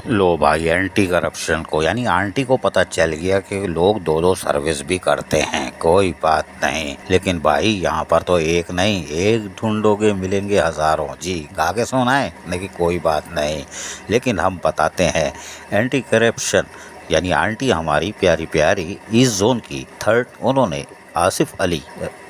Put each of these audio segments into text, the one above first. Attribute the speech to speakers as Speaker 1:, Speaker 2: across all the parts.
Speaker 1: लो भाई, anti corruption को यानी आंटी को पता चल गया कि लोग दो दो सर्विस भी करते हैं, कोई बात नहीं। लेकिन भाई यहाँ पर तो एक नहीं, एक ढूंढोगे मिलेंगे हजारों। जी गा के सुनाए, लेकिन कोई बात नहीं। लेकिन हम बताते हैं एंटी करप्शन यानी आंटी हमारी प्यारी प्यारी ईस्ट जोन की थर्ड, उन्होंने आसिफ अली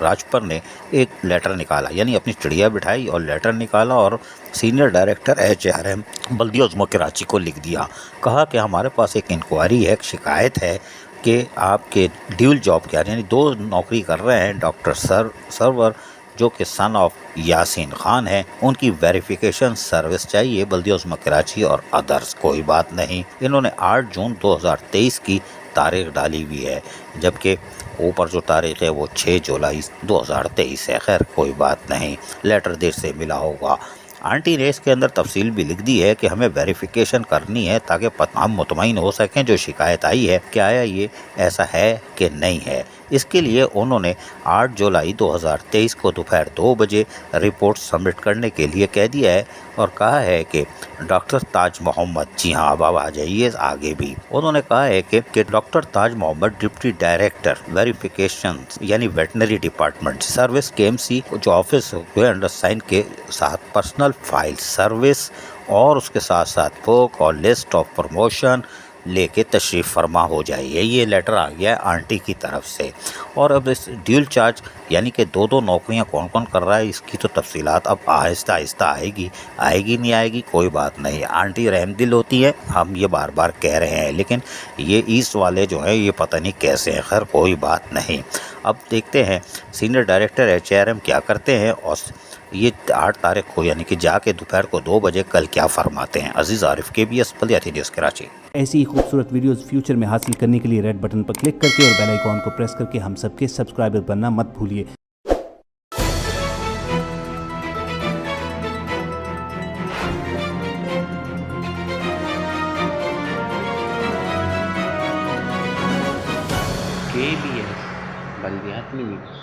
Speaker 1: राजपर ने एक लेटर निकाला, यानी अपनी चिड़िया बिठाई और लेटर निकाला और सीनियर डायरेक्टर HRM बल्दिया उज़्मा कराची को लिख दिया। कहा कि हमारे पास एक इंक्वायरी है, एक शिकायत है कि आपके ड्यूल जॉब के यानी दो नौकरी कर रहे हैं डॉक्टर सरवर जो कि सन ऑफ यासीन खान है, उनकी वेरिफिकेशन सर्विस चाहिए बल्दिया उज़्मा कराची और अदर्स। कोई बात नहीं। इन्होंने 8 जून 2023 की तारीख डाली हुई है, जबकि ऊपर जो तारीख है वो 6 जुलाई 2023 है। खैर कोई बात नहीं, लेटर देर से मिला होगा। आंटी ने इसके अंदर तफसील भी लिख दी है कि हमें वेरिफिकेशन करनी है ताकि हम मुतमईन हो सकें जो शिकायत आई है क्या आया ये ऐसा है कि नहीं है। इसके लिए उन्होंने 8 जुलाई 2023 को दोपहर 2 बजे रिपोर्ट सबमिट करने के लिए कह दिया है और कहा है कि डॉक्टर ताज मोहम्मद, जी हाँ अब आ जाइए आगे भी, उन्होंने कहा है कि डॉक्टर ताज मोहम्मद डिप्टी डायरेक्टर वेरिफिकेशन यानी वेटनरी डिपार्टमेंट सर्विस KMC जो ऑफिस हुए अंडर साइन के साथ पर्सनल फाइल सर्विस और उसके साथ साथ बुक और लिस्ट ऑफ प्रमोशन लेके तशरीफ़ फरमा हो जाइए। ये लेटर आ गया है आंटी की तरफ से। और अब इस ड्यूल चार्ज यानी कि दो दो नौकरियां कौन कौन कर रहा है इसकी तो तफसीलात अब आहिस्ता आहिस्ता आएगी नहीं आएगी कोई बात नहीं। आंटी रहमदिल होती है, हम ये बार बार कह रहे हैं, लेकिन ये ईस्ट वाले जो हैं ये पता नहीं कैसे हैं। खैर कोई बात नहीं। अब देखते हैं सीनियर डायरेक्टर HRM क्या करते हैं और ये 8 तारीख को यानी कि जाके दोपहर को 2 बजे कल क्या फरमाते हैं। अजीज़ आरिफ KBS बल्दिया न्यूज़ कराची।
Speaker 2: ऐसी ही खूबसूरत वीडियोस फ्यूचर में हासिल करने के लिए रेड बटन पर क्लिक करके और बेल आइकॉन को प्रेस करके हम सबके सब्सक्राइबर बनना मत भूलिए।
Speaker 3: KBS बल्दिया न्यूज़।